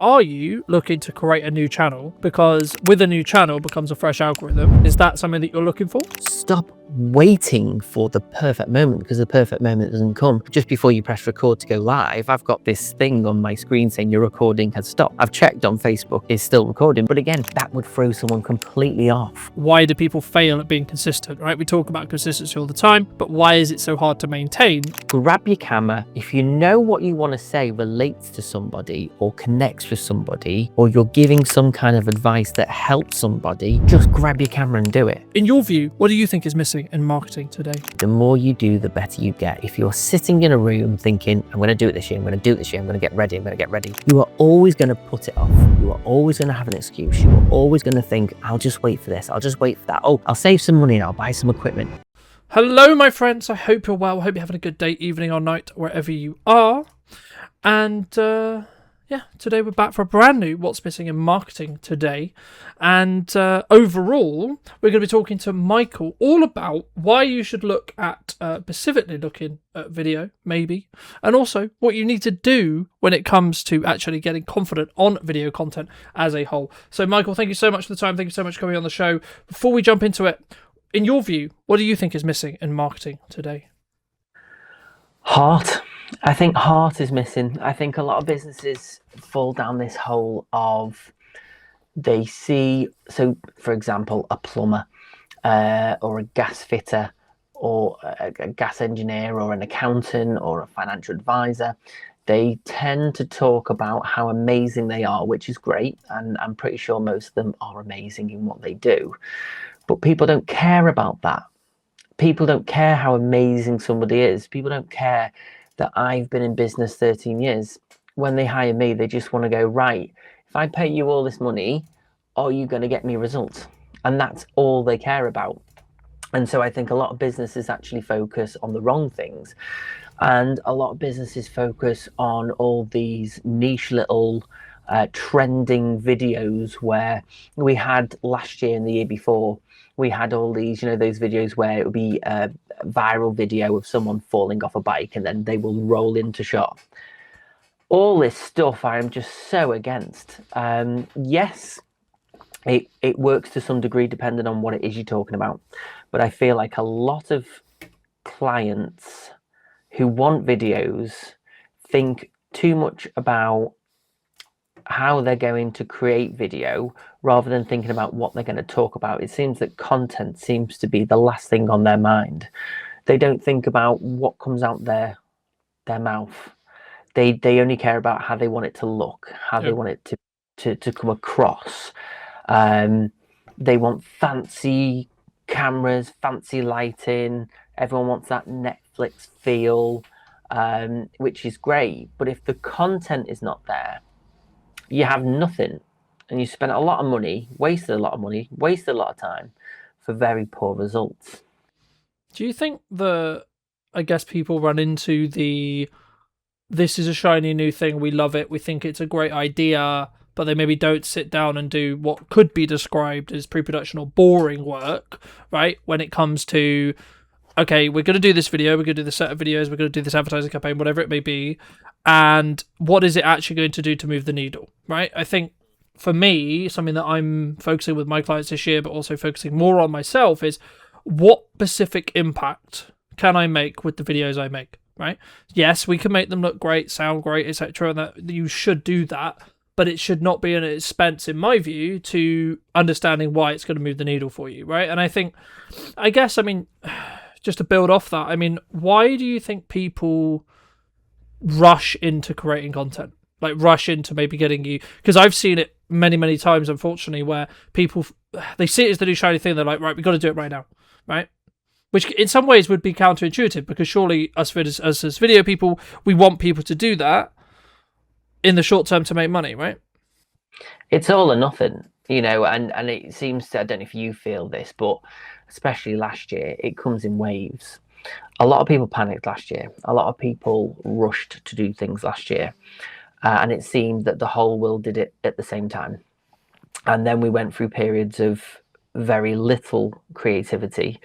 Are you looking to create a new channel? Because with a new channel becomes a fresh algorithm. Is that something that you're looking for? Stop waiting for the perfect moment, because the perfect moment doesn't come. Just before you press record to go live, I've got this thing on my screen saying your recording has stopped. I've checked on Facebook, it's still recording, but again, that would throw someone completely off. Why do people fail at being consistent, right? We talk about consistency all the time, but why is it so hard to maintain? Grab your camera. If you know what you want to say relates to somebody or connects with somebody, or you're giving some kind of advice that helps somebody, just grab your camera and do it. In your view, what do you think is missing in marketing today? The more you do, the better you get. If you're sitting in a room thinking, I'm going to do it this year, I'm going to do it this year, I'm going to get ready, I'm going to get ready, you are always going to put it off. You are always going to have an excuse. You are always going to think, I'll just wait for this, I'll just wait for that. Oh, I'll save some money and I'll buy some equipment. Hello, my friends. I hope you're well. I hope you're having a good day, evening, or night, wherever you are. And yeah, today we're back for a brand new What's Missing in Marketing today. And overall, we're going to be talking to Michael all about why you should look at, specifically looking at video, maybe, and also what you need to do when it comes to actually getting confident on video content as a whole. So, Michael, thank you so much for the time. Thank you so much for coming on the show. Before we jump into it, in your view, what do you think is missing in marketing today? Heart. I think heart is missing. I think a lot of businesses fall down this hole of they see, so for example, a plumber or a gas fitter or a gas engineer or an accountant or a financial advisor. They tend to talk about how amazing they are, which is great. And I'm pretty sure most of them are amazing in what they do. But people don't care about that. People don't care how amazing somebody is. People don't care that I've been in business 13 years. When they hire me, they just want to go, right, if I pay you all this money, are you going to get me results? And that's all they care about. And so I think a lot of businesses actually focus on the wrong things. And a lot of businesses focus on all these niche little trending videos where we had last year and the year before, we had all these, those videos where it would be a viral video of someone falling off a bike and then they will roll into shot. All this stuff I am just so against. Yes, it works to some degree depending on what it is you're talking about. But I feel like a lot of clients who want videos think too much about how they're going to create video rather than thinking about what they're going to talk about. It seems that content seems to be the last thing on their mind. They don't think about what comes out their mouth. They only care about how they want it to look, how they want it to come across. They want fancy cameras, fancy lighting. Everyone wants that Netflix feel, which is great. But if the content is not there, you have nothing, and you spent a lot of money, wasted a lot of money, wasted a lot of time for very poor results. Do you think I guess people run into this is a shiny new thing, we love it, we think it's a great idea, but they maybe don't sit down and do what could be described as pre-production or boring work, right? When it comes to, okay, we're going to do this video, we're going to do this set of videos, we're going to do this advertising campaign, whatever it may be, and what is it actually going to do to move the needle, right? I think for me, something that I'm focusing with my clients this year, but also focusing more on myself, is what specific impact can I make with the videos I make, right? Yes, we can make them look great, sound great, etc., and that you should do that, but it should not be an expense, in my view, to understanding why it's going to move the needle for you, right? And I guess, just to build off that, why do you think people rush into creating content? Like rush into maybe getting you, because I've seen it many, many times, unfortunately, where people, they see it as the new shiny thing. They're like, right, we've got to do it right now, right? Which in some ways would be counterintuitive, because surely us as video people, we want people to do that in the short term to make money, right? It's all or nothing, and it seems to, I don't know if you feel this, but especially last year, it comes in waves. A lot of people panicked last year. A lot of people rushed to do things last year. And it seemed that the whole world did it at the same time. And then we went through periods of very little creativity.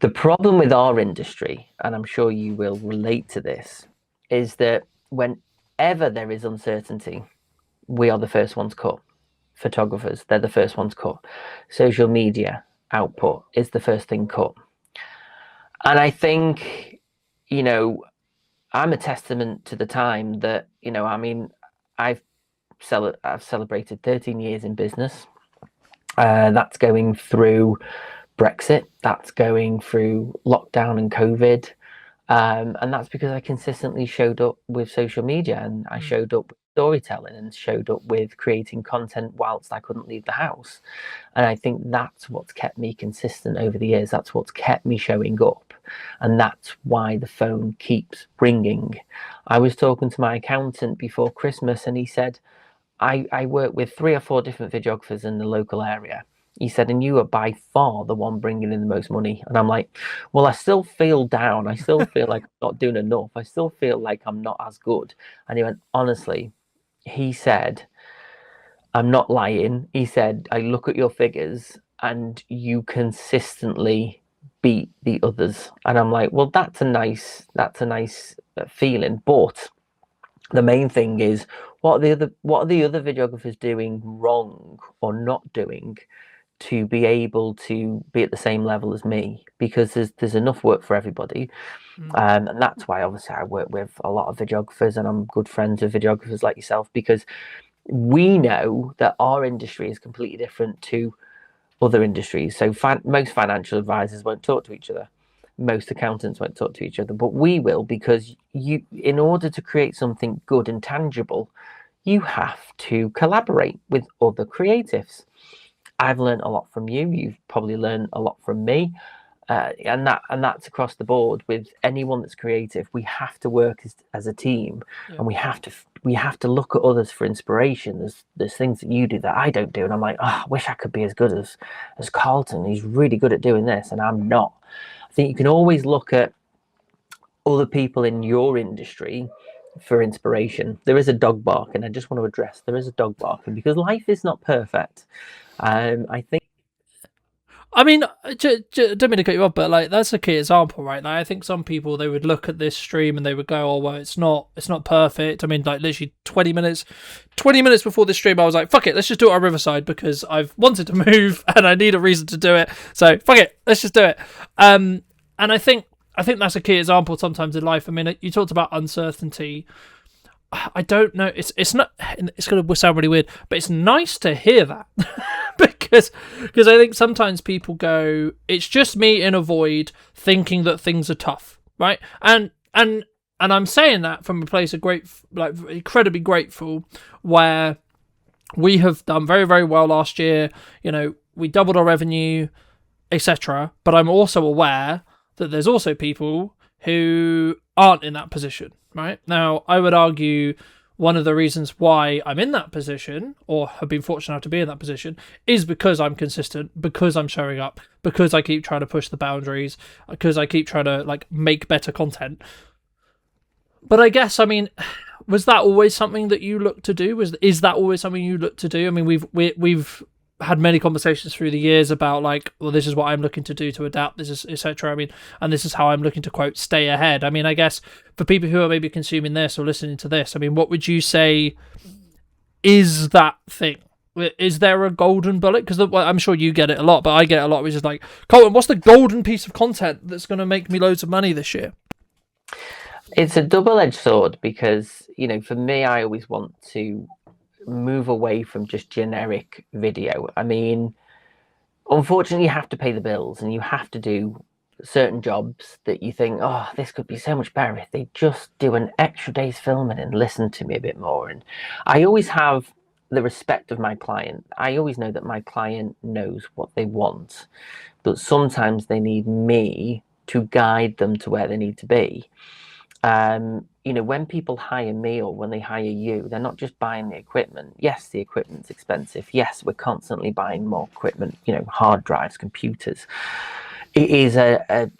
The problem with our industry, and I'm sure you will relate to this, is that whenever there is uncertainty, we are the first ones cut. Photographers, they're the first ones cut. Social media output is the first thing cut. And I think, you know, I'm a testament to the time that, you know, I mean, I've celebrated 13 years in business. That's going through Brexit, that's going through lockdown and COVID. And that's because I consistently showed up with social media, and I showed up with storytelling, and showed up with creating content whilst I couldn't leave the house. And I think that's what's kept me consistent over the years. That's what's kept me showing up. And that's why the phone keeps ringing. I was talking to my accountant before Christmas, and he said, I work with 3 or 4 different videographers in the local area. He said, and you are by far the one bringing in the most money. And I'm like, well, I still feel down. I still feel like I'm not doing enough. I still feel like I'm not as good. And he went, honestly, he said, I'm not lying. He said, I look at your figures and you consistently beat the others. And I'm like, well, that's a nice feeling. But the main thing is, what are the other videographers doing wrong or not doing to be able to be at the same level as me? Because there's enough work for everybody. And that's why obviously I work with a lot of videographers, and I'm good friends with videographers like yourself, because we know that our industry is completely different to other industries. So most financial advisors won't talk to each other. Most accountants won't talk to each other, but we will, because in order to create something good and tangible, you have to collaborate with other creatives. I've learned a lot from you. You've probably learned a lot from me. And that's across the board with anyone that's creative. We have to work as a team, and we have to look at others for inspiration. There's things that you do that I don't do, and I'm like, oh, I wish I could be as good as Carlton. He's really good at doing this, and I'm not. I think you can always look at other people in your industry for inspiration. There is a dog barking. I just want to address there is a dog barking because life is not perfect. I think. I mean, don't mean to cut you off, but like that's a key example, right? Like, I think some people, they would look at this stream and they would go, "Oh well, it's not perfect." I mean, like literally 20 minutes before this stream, I was like, "Fuck it, let's just do it on Riverside because I've wanted to move and I need a reason to do it. So fuck it, let's just do it." And I think that's a key example sometimes in life. I mean, you talked about uncertainty. I don't know. It's not. It's going to sound really weird, but it's nice to hear that because I think sometimes people go, "It's just me in a void, thinking that things are tough," right? And I'm saying that from a place of incredibly grateful, where we have done very, very well last year. You know, we doubled our revenue, etc. But I'm also aware that there's also people who aren't in that position. Right now, I would argue one of the reasons why I'm in that position, or have been fortunate enough to be in that position, is because I'm consistent, because I'm showing up, because I keep trying to push the boundaries, because I keep trying to like make better content. But I guess, I mean, was that always something that you looked to do? Is that always something you look to do? I mean, we've had many conversations through the years about like, well, this is what I'm looking to do to adapt, this is etc. I mean, and this is how I'm looking to, quote, stay ahead. I mean, I guess for people who are maybe consuming this or listening to this, I mean, what would you say is that thing? Is there a golden bullet? Because I'm sure you get it a lot, but I get it a lot, which is like, Colton, what's the golden piece of content that's going to make me loads of money this year? It's a double-edged sword because, you know, for me, I always want to move away from just generic video. I mean, unfortunately, you have to pay the bills, and you have to do certain jobs that you think, oh, this could be so much better if they just do an extra day's filming and listen to me a bit more. And I always have the respect of my client. I always know that my client knows what they want, but sometimes they need me to guide them to where they need to be. You know, when people hire me or when they hire you, they're not just buying the equipment. Yes, the equipment's expensive. Yes, we're constantly buying more equipment, you know, hard drives, computers. It is a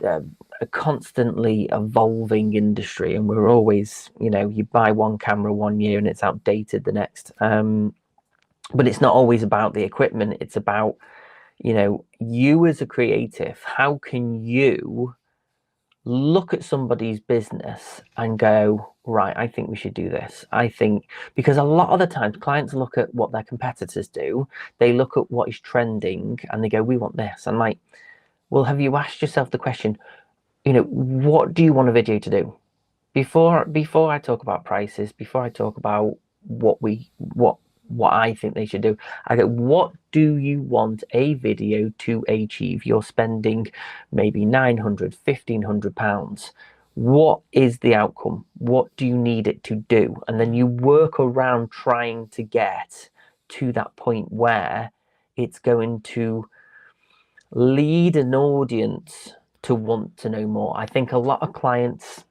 constantly evolving industry, and we're always, you know, you buy one camera one year and it's outdated the next. But it's not always about the equipment. It's about, you know, you as a creative, how can you look at somebody's business and go, right, I think we should do this. I think, because a lot of the times clients look at what their competitors do, they look at what is trending and they go, we want this. And like, well, have you asked yourself the question, what do you want a video to do? Before I talk about prices, before I talk about what I think they should do, I go, what do you want a video to achieve? You're spending maybe £900, £1,500. What is the outcome? What do you need it to do? And then you work around trying to get to that point where it's going to lead an audience to want to know more. I think a lot of clients,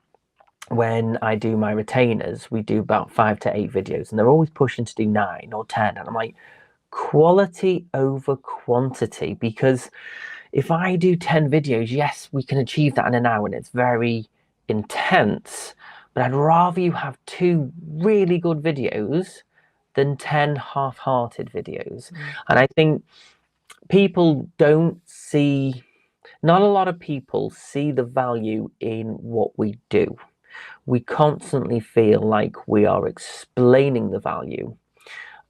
when I do my retainers, we do about 5 to 8 videos and they're always pushing to do 9 or 10. And I'm like, quality over quantity, because if I do 10 videos, yes, we can achieve that in an hour and it's very intense, but I'd rather you have 2 really good videos than 10 half-hearted videos. And I think people don't see, not a lot of people see the value in what we do. We constantly feel like we are explaining the value.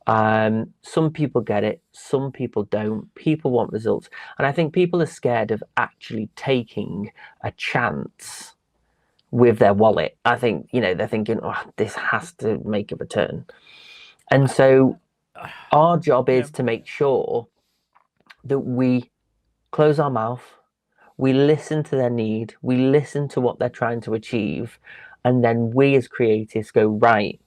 Some people get it, some people don't. People want results. And I think people are scared of actually taking a chance with their wallet. I think, they're thinking, oh, this has to make a return. And so our job is to make sure that we close our mouth, we listen to their need, we listen to what they're trying to achieve, and then we as creatives go, right,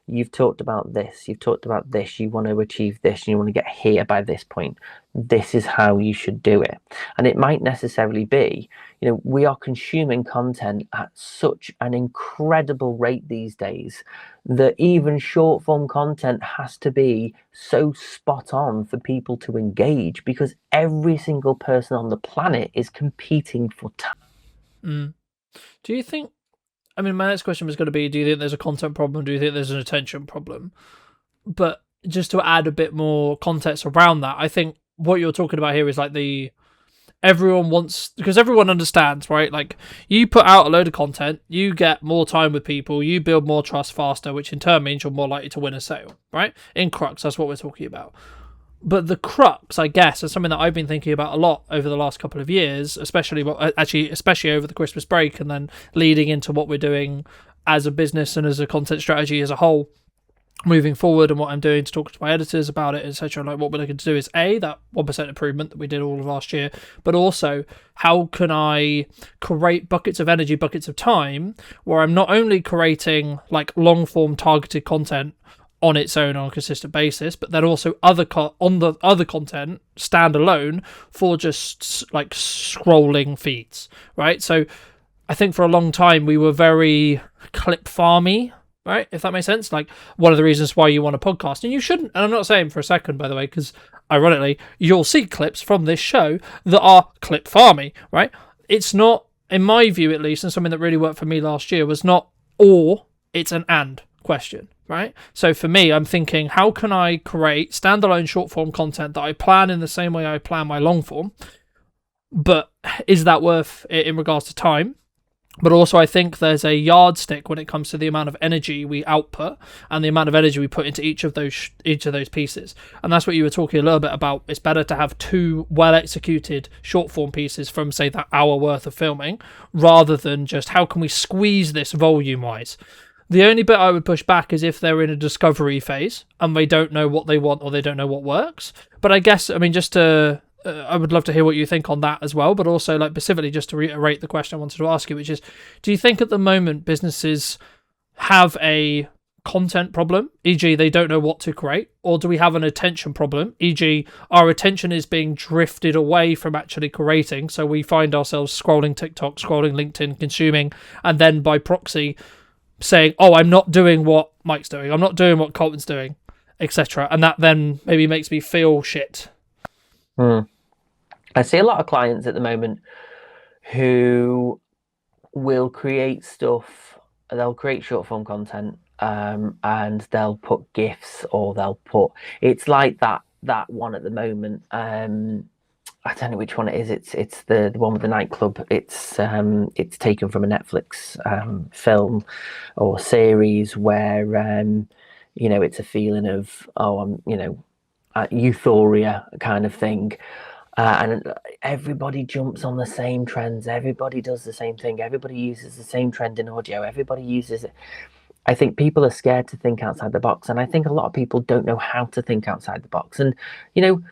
you've talked about this, you've talked about this, you want to achieve this, and you want to get here by this point. This is how you should do it. And it might necessarily be, we are consuming content at such an incredible rate these days that even short form content has to be so spot on for people to engage, because every single person on the planet is competing for time. Do you think, I mean, my next question was going to be, do you think there's a content problem? Do you think there's an attention problem? But just to add a bit more context around that, I think what you're talking about here is like everyone wants, because everyone understands, right? Like, you put out a load of content, you get more time with people, you build more trust faster, which in turn means you're more likely to win a sale, right? In crux, that's what we're talking about. But the crux, I guess, is something that I've been thinking about a lot over the last couple of years, especially over the Christmas break, and then leading into what we're doing as a business and as a content strategy as a whole moving forward, and what I'm doing to talk to my editors about it, etc. Like, what we're looking to do is that 1% improvement that we did all of last year, but also how can I create buckets of energy, buckets of time, where I'm not only creating like long form targeted content on its own on a consistent basis, but then also other content standalone for just like scrolling feeds, right? So I think for a long time we were very clip farmy, right? If that makes sense. Like, one of the reasons why you want a podcast, and you shouldn't, and I'm not saying for a second, by the way, because ironically you'll see clips from this show that are clip farmy, right? It's not, in my view at least, and something that really worked for me last year was not or, it's an and question. Right? So for me, I'm thinking, how can I create standalone short form content that I plan in the same way I plan my long form? But is that worth it in regards to time? But also, I think there's a yardstick when it comes to the amount of energy we output and the amount of energy we put into each of those pieces. And that's what you were talking a little bit about. It's better to have 2 well executed short form pieces from, say, that hour worth of filming, rather than just how can we squeeze this volume wise. The only bit I would push back is if they're in a discovery phase and they don't know what they want or they don't know what works. But I guess, I mean, just to, I would love to hear what you think on that as well. But also, like, specifically, just to reiterate the question I wanted to ask you, which is, do you think at the moment businesses have a content problem, e.g. they don't know what to create, or do we have an attention problem, e.g. our attention is being drifted away from actually creating, so we find ourselves scrolling TikTok, scrolling LinkedIn, consuming, and then by proxy saying, oh, I'm not doing what Mike's doing, I'm not doing what Colton's doing, etc. And that then maybe makes me feel shit. I see a lot of clients at the moment who will create stuff, they'll create short form content, and they'll put GIFs, or they'll put, it's like that one at the moment, I don't know which one it is. It's the one with the nightclub. It's taken from a Netflix film or series where it's a feeling of, euphoria kind of thing. And everybody jumps on the same trends. Everybody does the same thing. Everybody uses the same trend in audio. Everybody uses it. I think people are scared to think outside the box. And I think a lot of people don't know how to think outside the box. And, you know,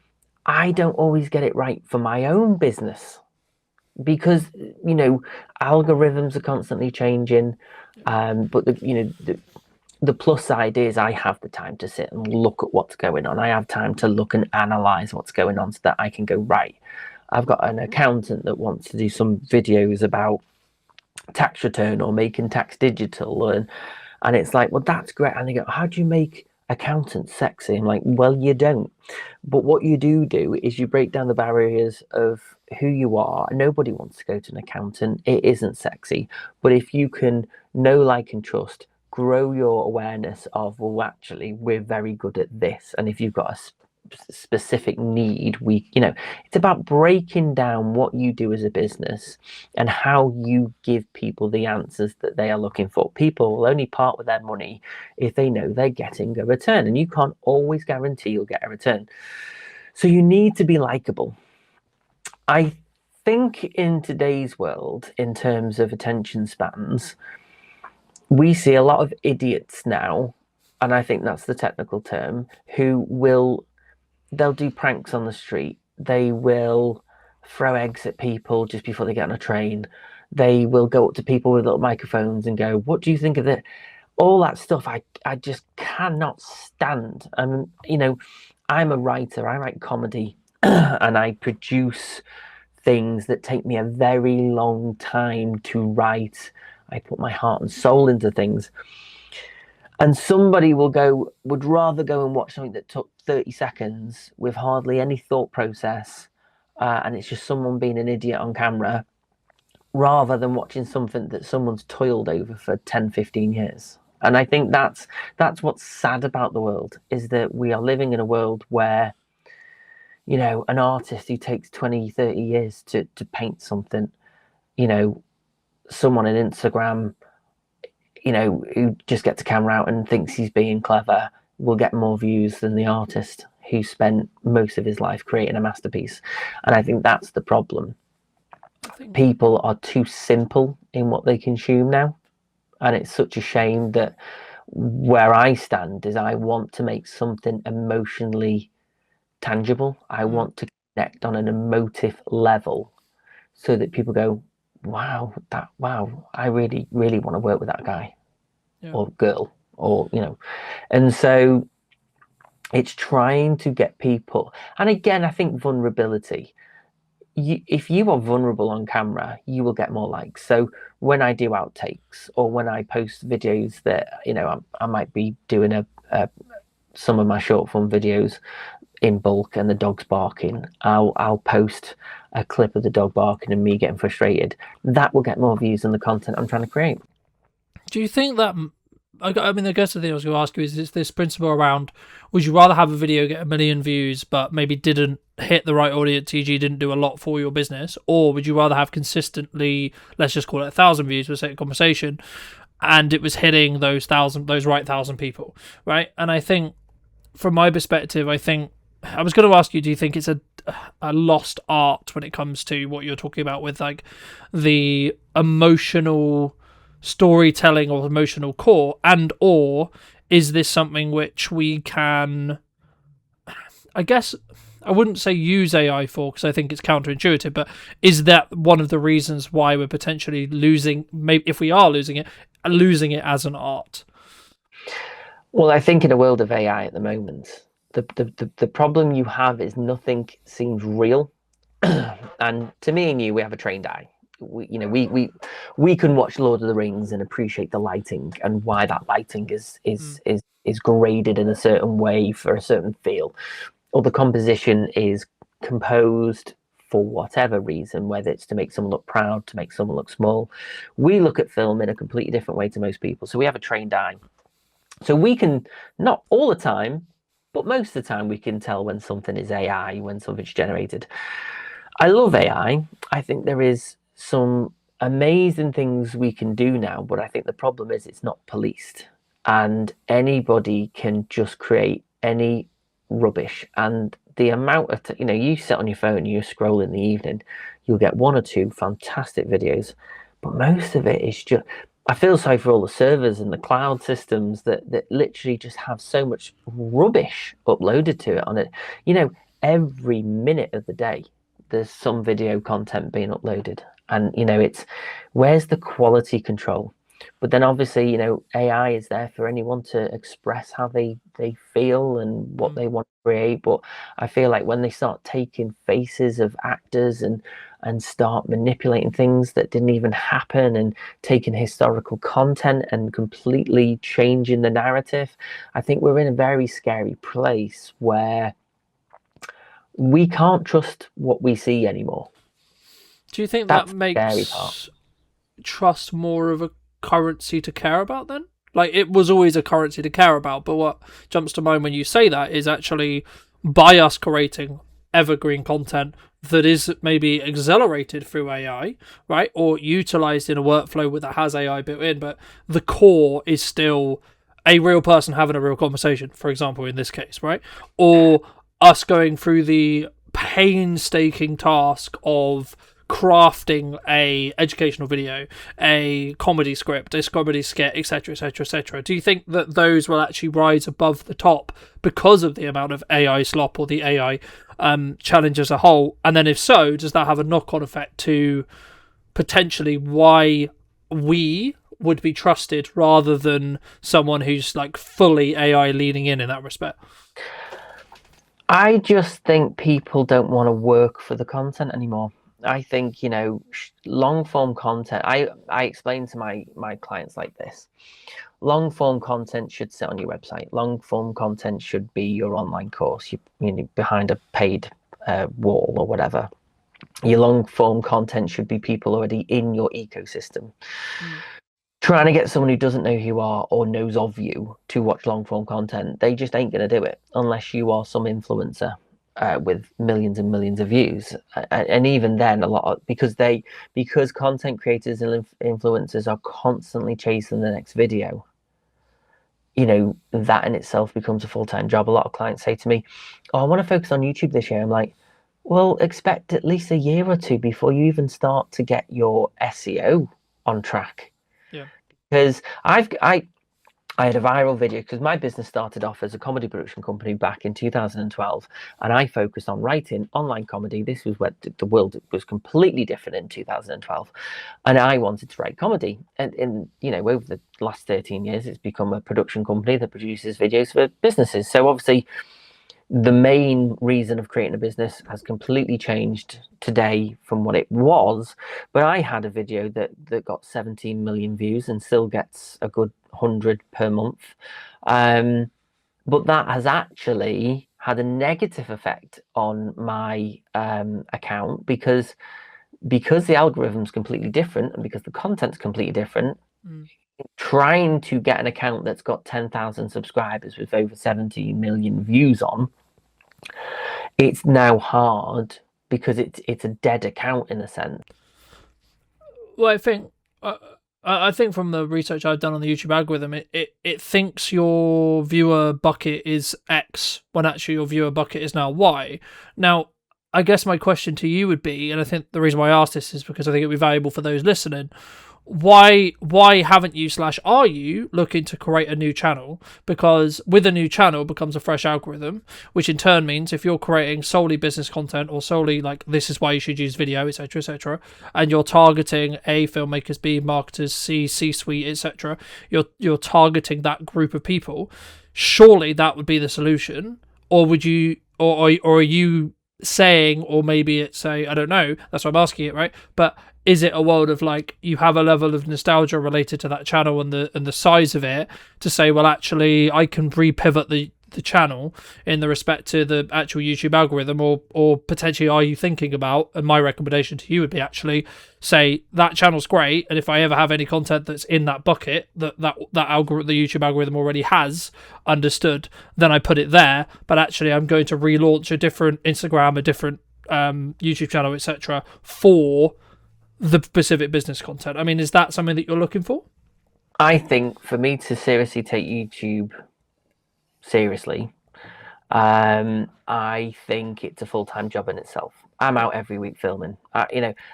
I don't always get it right for my own business because, algorithms are constantly changing. But the plus side is I have the time to sit and look at what's going on. I have time to look and analyze what's going on so that I can go, right, I've got an accountant that wants to do some videos about tax return or making tax digital. And it's like, well, that's great. And they go, how do you make accountants sexy? I'm like, well, you don't. But what you do is you break down the barriers of who you are. Nobody wants to go to an accountant. It isn't sexy. But if you can know, like, and trust, grow your awareness of, well, actually, we're very good at this. And if you've got a specific need, it's about breaking down what you do as a business and how you give people the answers that they are looking for. People will only part with their money if they know they're getting a return, and you can't always guarantee you'll get a return. So you need to be likable. I think in today's world, in terms of attention spans, we see a lot of idiots now, and I think that's the technical term, they'll do pranks on the street. They will throw eggs at people just before they get on a train. They will go up to people with little microphones and go, what do you think of it? All that stuff I just cannot stand. I'm a writer. I write comedy and I produce things that take me a very long time to write. I put my heart and soul into things. And somebody would rather go and watch something that took 30 seconds with hardly any thought process, and it's just someone being an idiot on camera, rather than watching something that someone's toiled over for 10, 15 years. And I think that's what's sad about the world, is that we are living in a world where, an artist who takes 20, 30 years to paint something, someone on Instagram, who just gets a camera out and thinks he's being clever, will get more views than the artist who spent most of his life creating a masterpiece. And I think that's the problem. People are too simple in what they consume now. And it's such a shame that where I stand is I want to make something emotionally tangible. I want to connect on an emotive level so that people go, wow, I really, really want to work with that guy. Yeah. Or girl, or and so it's trying to get people. And again, I think vulnerability, if you are vulnerable on camera, you will get more likes. So when I do outtakes or when I post videos that I might be doing some of my short form videos in bulk and the dog's barking, I'll post a clip of the dog barking and me getting frustrated. That will get more views than the content I'm trying to create. Do you think that, I guess the thing I was going to ask you is this principle around, would you rather have a video get 1 million views but maybe didn't hit the right audience, e.g. didn't do a lot for your business, or would you rather have consistently, let's just call it 1,000 views for sake of conversation, and it was hitting those right 1,000 people, right? And I think, from my perspective, I was going to ask you, do you think it's a lost art when it comes to what you're talking about with like the emotional storytelling or emotional core, and or is this something which we can, I guess I wouldn't say use AI for, because I think it's counterintuitive, but is that one of the reasons why we're potentially losing, maybe if we are losing it as an art? Well, I think in a world of AI at the moment, the problem you have is nothing seems real. And to me and you, we have a trained eye. We can watch Lord of the Rings and appreciate the lighting and why that lighting is graded in a certain way for a certain feel, or the composition is composed for whatever reason, whether it's to make someone look proud, to make someone look small. We look at film in a completely different way to most people, so we have a trained eye. So we can, not all the time, but most of the time we can tell when something is AI, when something's generated. I love AI. I think there is some amazing things we can do now, but I think the problem is it's not policed, and anybody can just create any rubbish. And the amount of, you sit on your phone, you scroll in the evening, you'll get one or two fantastic videos, but most of it is just. I feel sorry for all the servers and the cloud systems that literally just have so much rubbish uploaded to it on it. Every minute of the day there's some video content being uploaded, and it's where's the quality control? But then obviously AI is there for anyone to express how they feel and what they want to create. But I feel like when they start taking faces of actors and start manipulating things that didn't even happen, and taking historical content and completely changing the narrative, I think we're in a very scary place where we can't trust what we see anymore. Do you think That's that the scary makes part. trust more of a currency to care about then? Like, it was always a currency to care about, but what jumps to mind when you say that is actually by us creating evergreen content that is maybe accelerated through AI, right? Or utilized in a workflow that has AI built in, but the core is still a real person having a real conversation, for example, in this case, right? Or us going through the painstaking task of crafting a educational video, a comedy script, a comedy skit, etc., etc., etc. Do you think that those will actually rise above the top because of the amount of AI slop or the AI challenge as a whole? And then if so, does that have a knock-on effect to potentially why we would be trusted rather than someone who's like fully AI leaning in that respect? I just think people don't want to work for the content anymore. I think, long form content, I explain to my clients like this. Long form content should sit on your website. Long form content should be your online course, behind a paid wall or whatever. Your long form content should be people already in your ecosystem. Trying to get someone who doesn't know who you are or knows of you to watch long form content, they just ain't going to do it unless you are some influencer with millions and millions of views. And even then, because content creators and influencers are constantly chasing the next video, that in itself becomes a full-time job. A lot of clients say to me, "Oh, I want to focus on YouTube this year." I'm like, well, expect at least a year or two before you even start to get your SEO on track. Yeah. Because I had a viral video, because my business started off as a comedy production company back in 2012, and I focused on writing online comedy. This was where the world was completely different in 2012, and I wanted to write comedy. And over the last 13 years, it's become a production company that produces videos for businesses. So obviously, the main reason of creating a business has completely changed today from what it was. But I had a video that got 17 million views and still gets a good 100 per month. But that has actually had a negative effect on my account, because the algorithm's completely different and because the content's completely different. Trying to get an account that's got 10,000 subscribers with over 70 million views on, it's now hard because it's a dead account in a sense. Well, I think from the research I've done on the YouTube algorithm, it thinks your viewer bucket is X when actually your viewer bucket is now Y. Now, I guess my question to you would be, and I think the reason why I asked this is because I think it would be valuable for those listening, why haven't you / are you looking to create a new channel? Because with a new channel becomes a fresh algorithm, which in turn means if you're creating solely business content or solely like this is why you should use video, etc., etc., and you're targeting A, filmmakers, B, marketers, C-suite, etc., you're targeting that group of people. Surely that would be the solution, or would you, or are you saying, or maybe it's I don't know, that's why I'm asking it, right? But is it a world of like you have a level of nostalgia related to that channel and the size of it to say, well, actually I can re-pivot the channel in the respect to the actual YouTube algorithm, or potentially are you thinking about, and my recommendation to you would be actually say that channel's great, and if I ever have any content that's in that bucket that algorithm, the YouTube algorithm already has understood, then I put it there, but actually I'm going to relaunch a different Instagram, a different YouTube channel, etc., for the specific business content. I mean, is that something that you're looking for? I think for me to seriously take YouTube seriously, I think it's a full-time job in itself. I'm out every week filming.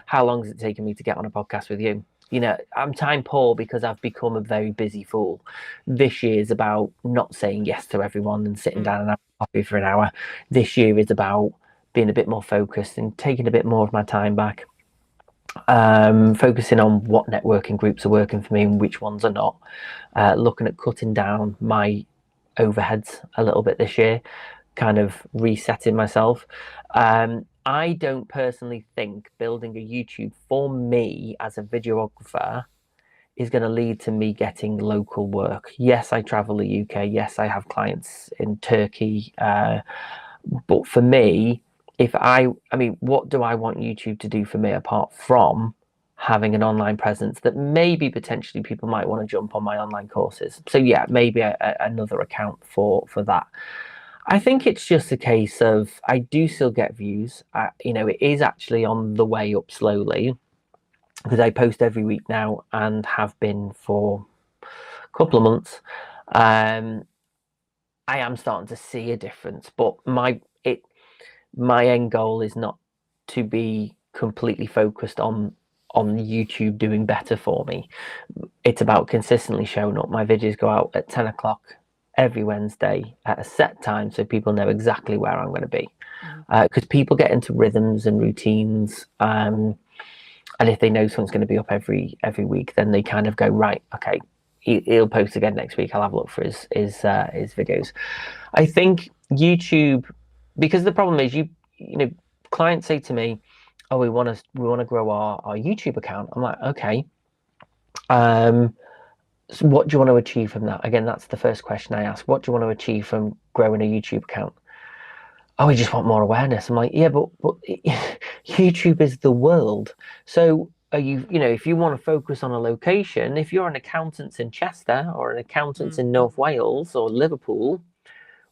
How long has it taken me to get on a podcast with you? I'm time poor because I've become a very busy fool. This year is about not saying yes to everyone and sitting down and having coffee for an hour. This year is about being a bit more focused and taking a bit more of my time back. Focusing on what networking groups are working for me and which ones are not. Looking at cutting down my overheads a little bit this year, kind of resetting myself. I don't personally think building a YouTube for me as a videographer is going to lead to me getting local work. Yes, I travel the UK. Yes, I have clients in Turkey. But for me, what do I want YouTube to do for me apart from having an online presence that maybe potentially people might want to jump on my online courses? So yeah, maybe another account for that. I think it's just a case of I do still get views. It is actually on the way up slowly because I post every week now and have been for a couple of months. I am starting to see a difference, but my end goal is not to be completely focused on YouTube doing better for me. It's about consistently showing up. My videos go out at 10 o'clock every Wednesday at a set time so people know exactly where I'm going to be. Because people get into rhythms and routines, and if they know something's going to be up every week, then they kind of go, right, okay, he'll post again next week. I'll have a look for his videos. I think YouTube, because the problem is clients say to me, oh, we want to grow our YouTube account. I'm like, okay, so what do you want to achieve from that? Again, that's the first question I ask. What do you want to achieve from growing a YouTube account? Oh, we just want more awareness. I'm like, yeah, but YouTube is the world. So are if you want to focus on a location, if you're an accountant in Chester or an accountant in North Wales or Liverpool,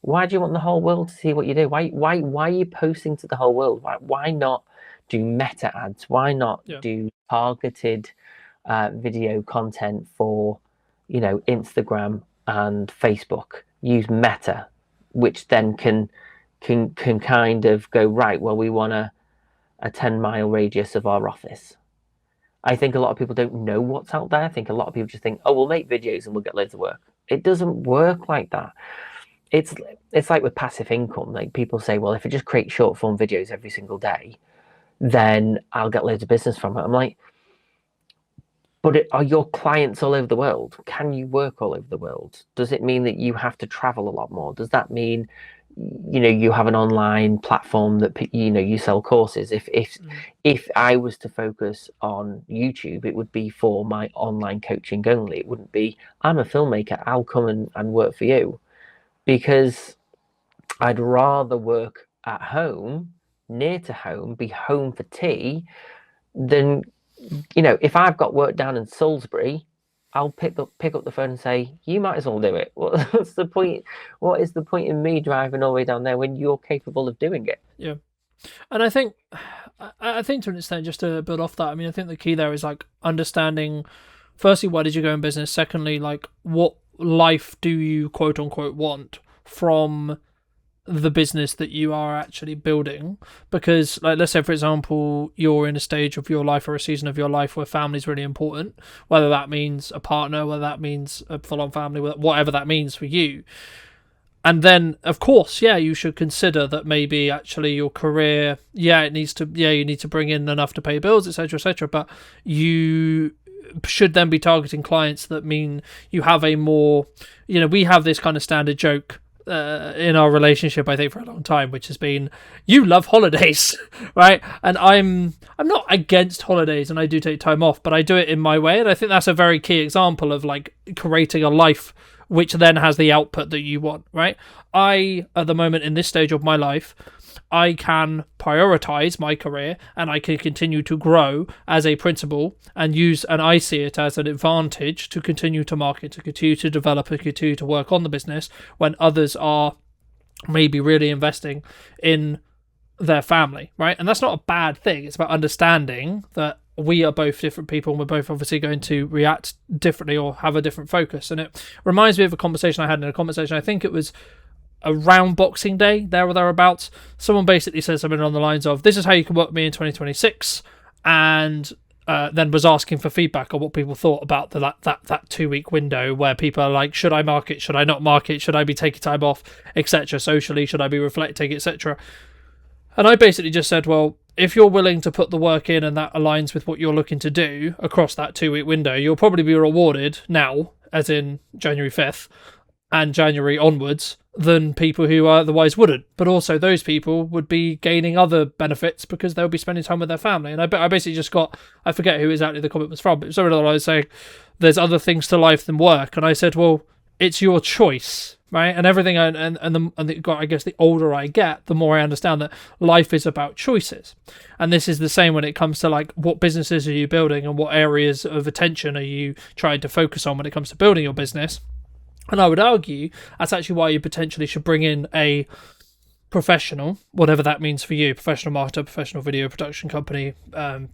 why do you want the whole world to see what you do? Why are you posting to the whole world? Why not do meta ads? Why not do targeted video content for Instagram and Facebook? Use meta, which then can kind of go, right, well, we want a 10-mile radius of our office. I think a lot of people don't know what's out there. I think a lot of people just think, oh, we'll make videos and we'll get loads of work. It doesn't work like that. It's like with passive income. Like people say, well, if I just create short form videos every single day, then I'll get loads of business from it. I'm like, but are your clients all over the world? Can you work all over the world? Does it mean that you have to travel a lot more? Does that mean, you have an online platform that, you sell courses? If I was to focus on YouTube, it would be for my online coaching only. It wouldn't be, I'm a filmmaker, I'll come and work for you. Because I'd rather work at home, near to home, be home for tea, than, if I've got work down in Salisbury, I'll pick up the phone and say, you might as well do it. What's the point? What is the point in me driving all the way down there when you're capable of doing it? Yeah. And I think to an extent, just to build off that, I mean, I think the key there is like understanding, firstly, why did you go in business? Secondly, like what life do you quote unquote want from the business that you are actually building? Because, like, let's say for example you're in a stage of your life or a season of your life where family is really important, whether that means a partner, whether that means a full-on family, whatever that means for you. And then of course, you should consider that maybe actually your career, you need to bring in enough to pay bills, etc., but you should then be targeting clients that mean you have a more, we have this kind of standard joke in our relationship, I think, for a long time, which has been, you love holidays, right? And I'm not against holidays, and I do take time off, but I do it in my way. And I think that's a very key example of like creating a life which then has the output that you want, right? I, at the moment in this stage of my life, I can prioritize my career and I can continue to grow as a principal and I see it as an advantage to continue to market, to continue to develop and continue to work on the business when others are maybe really investing in their family, right? And that's not a bad thing. It's about understanding that we are both different people and we're both obviously going to react differently or have a different focus. And it reminds me of a conversation I had in a conversation, I think it was around Boxing Day, there or thereabouts. Someone basically said something on the lines of, this is how you can work with me in 2026, and then was asking for feedback on what people thought about that 2 week window where people are like, should I market, should I not market, should I be taking time off, etc., socially, should I be reflecting, etc. And I basically just said, well, if you're willing to put the work in and that aligns with what you're looking to do across that 2 week window, you'll probably be rewarded now, as in January 5th and January onwards, than people who otherwise wouldn't. But also those people would be gaining other benefits because they'll be spending time with their family. And I basically just got, I forget who exactly the comment was from, but it was something that I was saying, there's other things to life than work. And I said, well, it's your choice, right? And everything, I guess the older I get, the more I understand that life is about choices. And this is the same when it comes to like, what businesses are you building and what areas of attention are you trying to focus on when it comes to building your business. And I would argue that's actually why you potentially should bring in a professional, whatever that means for you, professional marketer, professional video production company,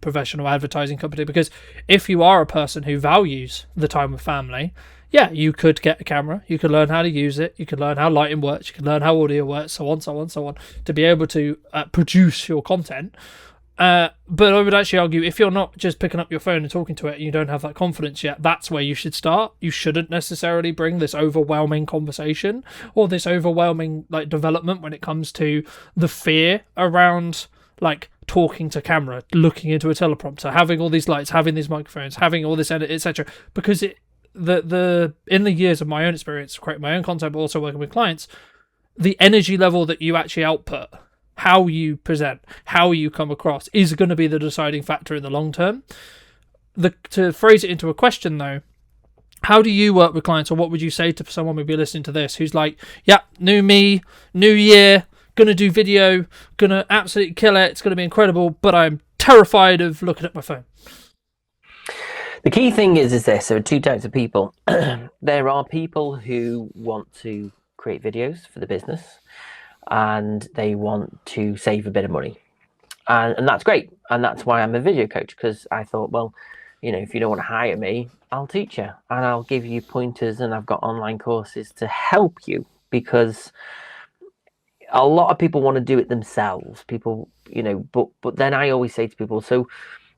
professional advertising company. Because if you are a person who values the time with family, yeah, you could get a camera, you could learn how to use it, you could learn how lighting works, you could learn how audio works, so on, so on, so on, to be able to produce your content. But I would actually argue, if you're not just picking up your phone and talking to it and you don't have that confidence yet, that's where you should start. You shouldn't necessarily bring this overwhelming conversation or this overwhelming like development when it comes to the fear around like talking to camera, looking into a teleprompter, having all these lights, having these microphones, having all this edit, etc. Because the in the years of my own experience, creating my own content, but also working with clients, the energy level that you actually output, how you present, how you come across is going to be the deciding factor in the long term. To phrase it into a question though, how do you work with clients, or what would you say to someone maybe listening to this who's like, yeah, new me, new year, gonna do video, gonna absolutely kill it, it's gonna be incredible, but I'm terrified of looking at my phone? The key thing is this, there are two types of people. There are people who want to create videos for the business and they want to save a bit of money, and that's great, and that's why I'm a video coach, because I thought, well, you know, if you don't want to hire me, I'll teach you and I'll give you pointers, and I've got online courses to help you, because a lot of people want to do it themselves, people, you know, but then I always say to people, so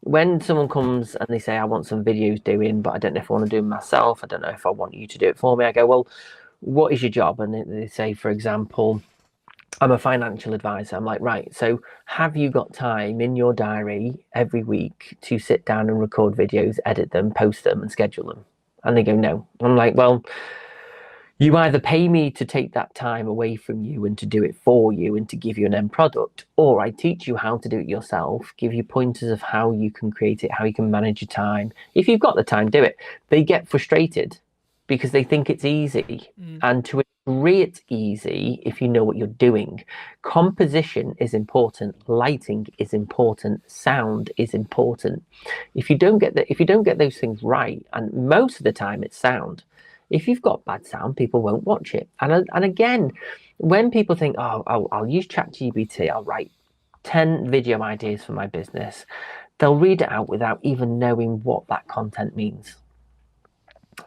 when someone comes and they say, I want some videos doing, but I don't know if I want to do them myself, I don't know if I want you to do it for me, I go, well, what is your job? And they say, for example, I'm a financial advisor. I'm like, right, so have you got time in your diary every week to sit down and record videos, edit them, post them, and schedule them? And they go, no. I'm like, well, you either pay me to take that time away from you and to do it for you and to give you an end product, or I teach you how to do it yourself, give you pointers of how you can create it, how you can manage your time. If you've got the time, do it. They get frustrated because they think it's easy. And to agree it's easy, if you know what you're doing, composition is important, lighting is important, sound is important. If you don't get those things right, and most of the time it's sound, if you've got bad sound, people won't watch it. And again, when people think, oh, I'll use ChatGPT, I'll write 10 video ideas for my business, they'll read it out without even knowing what that content means.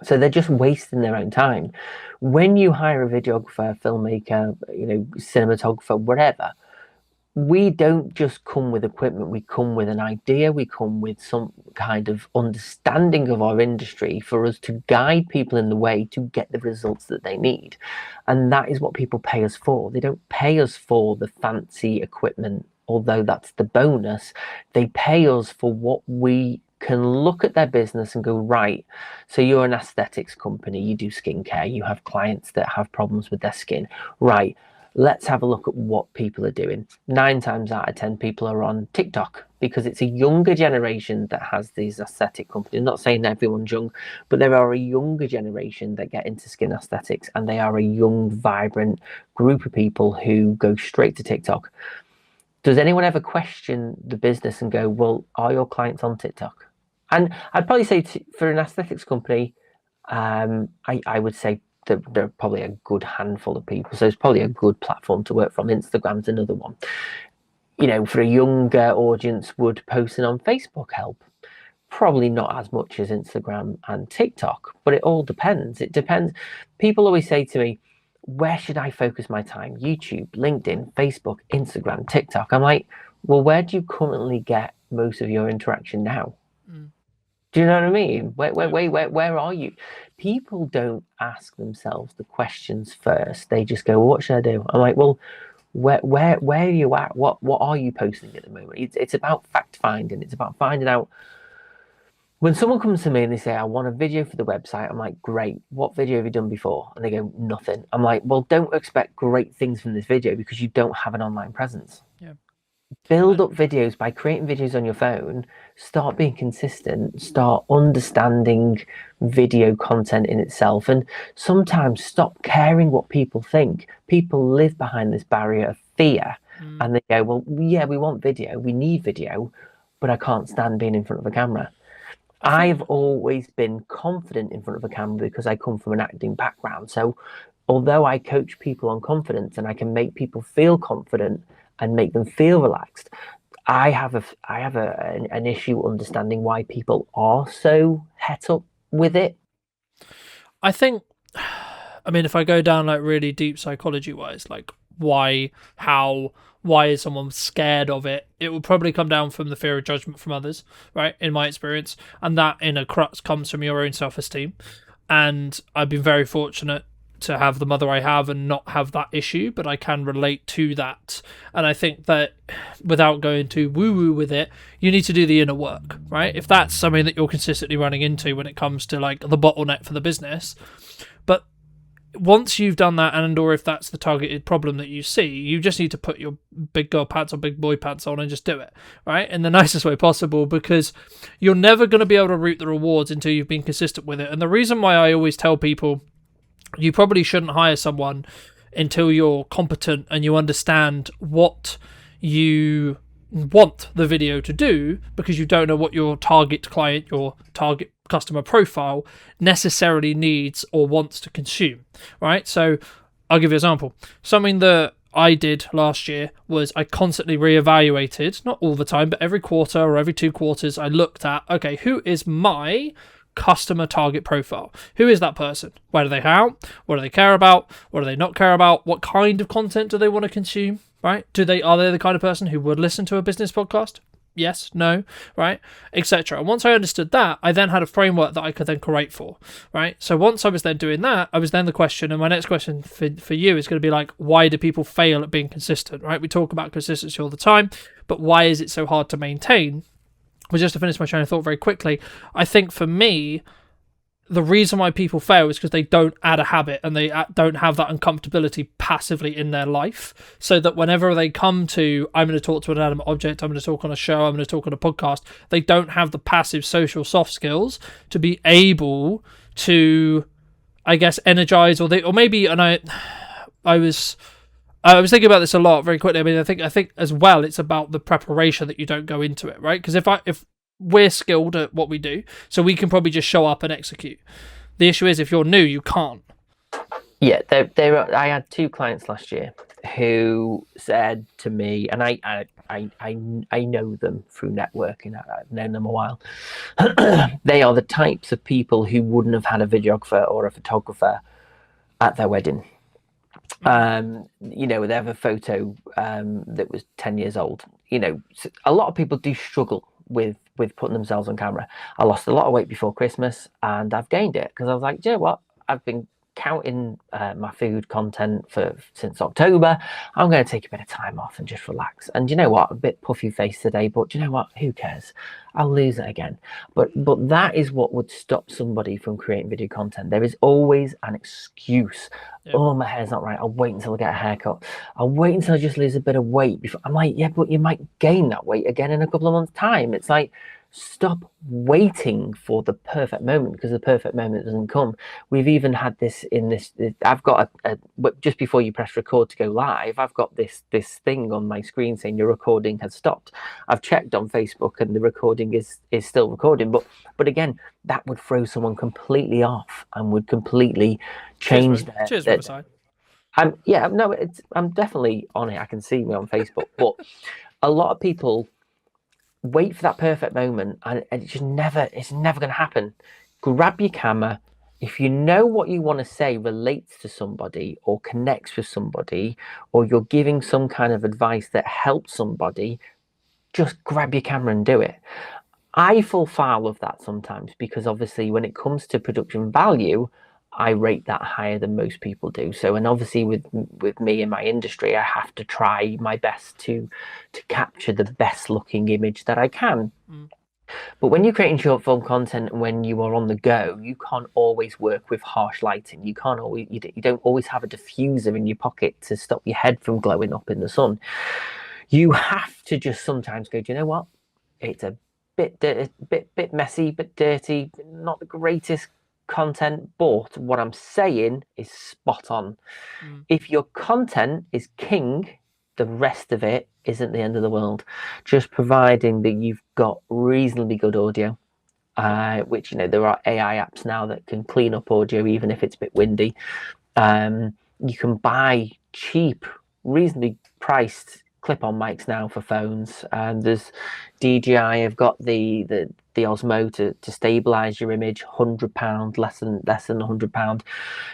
So they're just wasting their own time. When you hire a videographer, filmmaker, you know, cinematographer, whatever, we don't just come with equipment, we come with an idea, we come with some kind of understanding of our industry for us to guide people in the way to get the results that they need. And that is what people pay us for. They don't pay us for the fancy equipment, although that's the bonus. They pay us for what we can look at their business and go, right, so you're an aesthetics company, you do skincare, you have clients that have problems with their skin, right? Let's have a look at what people are doing. 9 times out of 10 people are on TikTok, because it's a younger generation that has these aesthetic companies. I'm not saying everyone's young, but there are a younger generation that get into skin aesthetics, and they are a young, vibrant group of people who go straight to TikTok. Does anyone ever question the business and go, well, are your clients on TikTok? And I'd probably say for an aesthetics company, I would say there are probably a good handful of people. So it's probably a good platform to work from. Instagram's another one. for a younger audience, would posting on Facebook help? Probably not as much as Instagram and TikTok, but it all depends. It depends. People always say to me, where should I focus my time? YouTube, LinkedIn, Facebook, Instagram, TikTok. I'm like, well, where do you currently get most of your interaction now? Mm. Do you know what I mean? Where are you? People don't ask themselves the questions first. They just go, what should I do? I'm like, well, where are you at? What are you posting at the moment? It's about fact finding. It's about finding out. When someone comes to me and they say, I want a video for the website, I'm like, great. What video have you done before? And they go, nothing. I'm like, well, don't expect great things from this video because you don't have an online presence. Yeah. Build up videos by creating videos on your phone. Start being consistent. Start understanding video content in itself. And sometimes stop caring what people think. People live behind this barrier of fear. And they go, well, yeah, we want video. We need video, but I can't stand being in front of a camera. I've always been confident in front of a camera because I come from an acting background. So although I coach people on confidence and I can make people feel confident and make them feel relaxed, I have an issue understanding why people are so het up with it. I think, I mean, if I go down like really deep psychology wise, like why is someone scared of it? It will probably come down from the fear of judgment from others, right? In my experience, and that in a crux comes from your own self-esteem. And I've been very fortunate to have the mother I have and not have that issue, but I can relate to that. And I think that without going too woo-woo with it, you need to do the inner work, right? If that's something that you're consistently running into when it comes to like the bottleneck for the business, but once you've done that, and or if that's the targeted problem that you see, you just need to put your big girl pants or big boy pants on and just do it, right? In the nicest way possible, because you're never going to be able to reap the rewards until you've been consistent with it. And the reason why I always tell people you probably shouldn't hire someone until you're competent and you understand what you want the video to do, because you don't know what your target client, your target customer profile necessarily needs or wants to consume, right? So I'll give you an example. Something that I did last year was I constantly reevaluated, not all the time, but every quarter or every 2 quarters, I looked at, okay, who is my customer target profile? Who is that person? Where do they hang out? What do they care about? What do they not care about? What kind of content do they want to consume? Right? Are they the kind of person who would listen to a business podcast? Yes, no, right, etc. And once I understood that, I then had a framework that I could then create for, right? So once I was then doing that, I was then the question, and my next question for you is going to be like, why do people fail at being consistent, right? We talk about consistency all the time, but why is it so hard to maintain? Well, just to finish my train of thought very quickly, I think for me, the reason why people fail is because they don't add a habit and they don't have that uncomfortability passively in their life, so that whenever they come to, I'm going to talk to an animate object, I'm going to talk on a show, I'm going to talk on a podcast, they don't have the passive social soft skills to be able to, I guess, energize or maybe, and I was thinking about this a lot very quickly. I mean, I think as well, it's about the preparation that you don't go into it, right? Because if we're skilled at what we do, so we can probably just show up and execute. The issue is if you're new, you can't. Yeah, I had 2 clients last year who said to me, and I know them through networking. I've known them a while. They are the types of people who wouldn't have had a videographer or a photographer at their wedding. They have a photo that was 10 years old. A lot of people do struggle with putting themselves on camera. I lost a lot of weight before Christmas and I've gained it because I was like, do you know what? I've been counting my food content since October. I'm going to take a bit of time off and just relax. And you know what? A bit puffy face today, but do you know what? Who cares? I'll lose it again. But that is what would stop somebody from creating video content. There is always an excuse. Yep. Oh, my hair's not right. I'll wait until I get a haircut. I'll wait until I just lose a bit of weight before. I'm like, yeah, but you might gain that weight again in a couple of months' time. It's like, stop waiting for the perfect moment, because the perfect moment doesn't come. We've even had this in this. I've got just before you press record to go live, I've got this thing on my screen saying your recording has stopped. I've checked on Facebook and the recording is still recording, but again, that would throw someone completely off and would completely change their. I'm definitely on it. I can see me on Facebook, but a lot of people wait for that perfect moment, and it's never going to happen. Grab your camera. If you know what you want to say relates to somebody or connects with somebody, or you're giving some kind of advice that helps somebody, just grab your camera and do it. I fall foul of that sometimes because obviously when it comes to production value, I rate that higher than most people do. So, and obviously with me in my industry, I have to try my best to capture the best looking image that I can. Mm. But when you're creating short form content and when you are on the go, you can't always work with harsh lighting. You can't always, you don't always have a diffuser in your pocket to stop your head from glowing up in the sun. You have to just sometimes go, do you know what? It's a bit messy, bit dirty, not the greatest content, but what I'm saying is spot on. If your content is king, the rest of it isn't the end of the world. Just providing that you've got reasonably good audio, which, you know, there are AI apps now that can clean up audio even if it's a bit windy. You can buy cheap, reasonably priced clip-on mics now for phones, and there's DJI have got the Osmo to stabilize your image, £100, less than £100.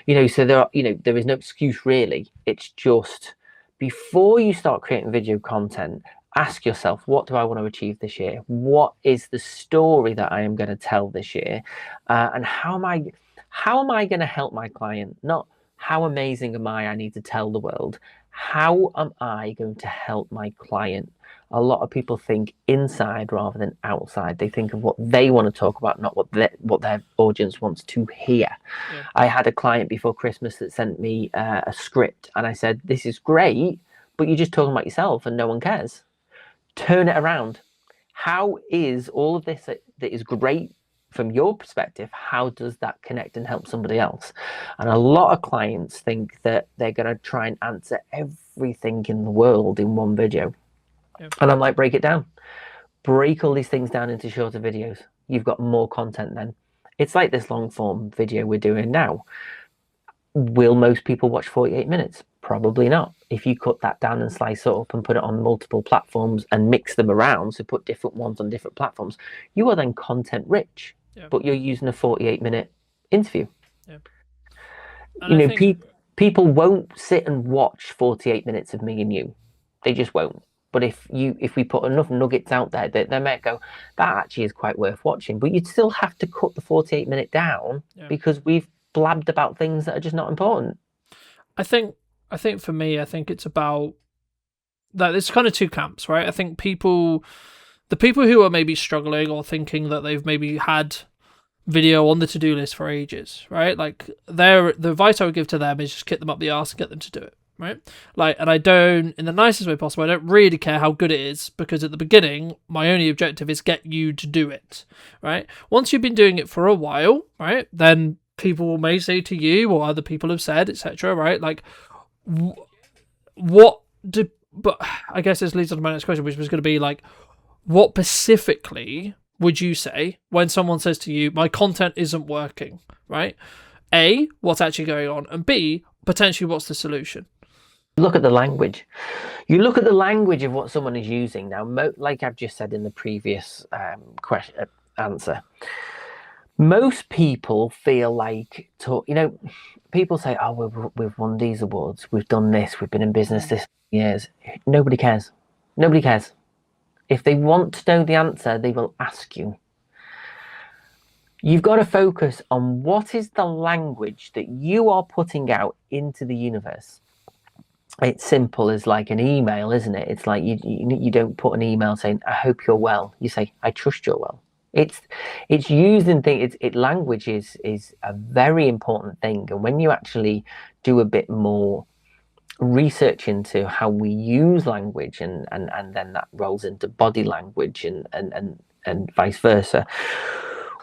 You know, so there is no excuse really. It's just, before you start creating video content, ask yourself, what do I want to achieve this year? What is the story that I am going to tell this year? And how am I going to help my client? Not how amazing am I need to tell the world. How am I going to help my client? A lot of people think inside rather than outside. They think of what they want to talk about, not what their audience wants to hear. Yeah. I had a client before Christmas that sent me a script, and I said, this is great, but you're just talking about yourself and no one cares. Turn it around. How is all of this that is great from your perspective, how does that connect and help somebody else? And a lot of clients think that they're going to try and answer everything in the world in one video. Yep. And I'm like, break it down. Break all these things down into shorter videos. You've got more content then. It's like this long form video we're doing now. Will most people watch 48 minutes? Probably not. If you cut that down and slice it up and put it on multiple platforms and mix them around, so put different ones on different platforms, you are then content rich. Yeah. But you're using a 48-minute interview. Yeah. You know, people won't sit and watch 48 minutes of me and you. They just won't. But if we put enough nuggets out there, that they might go, that actually is quite worth watching. But you'd still have to cut the 48-minute down, because we've blabbed about things that are just not important. I think for me, I think it's about that. There's kind of two camps, right? I think the people who are maybe struggling or thinking that they've maybe had video on the to-do list for ages, right? Like, the advice I would give to them is just kick them up the arse and get them to do it, right? Like, and I don't, in the nicest way possible, I don't really care how good it is, because at the beginning, my only objective is get you to do it, right? Once you've been doing it for a while, right, then people may say to you, or other people have said, etc., right? Like, but I guess this leads on to my next question, which was going to be like, what specifically would you say when someone says to you, my content isn't working, right? A, what's actually going on? And B, potentially what's the solution? Look at the language. You look at the language of what someone is using. Now, like I've just said in the previous answer, most people feel like, you know, people say, oh, we've won these awards, we've done this, we've been in business this years. Nobody cares. Nobody cares. If they want to know the answer, they will ask you. You've got to focus on what is the language that you are putting out into the universe. It's simple as like an email, isn't it? It's like you don't put an email saying, I hope you're well. You say, I trust you're well. It's used in things. Language is a very important thing. And when you actually do a bit more research into how we use language, and then that rolls into body language and vice versa.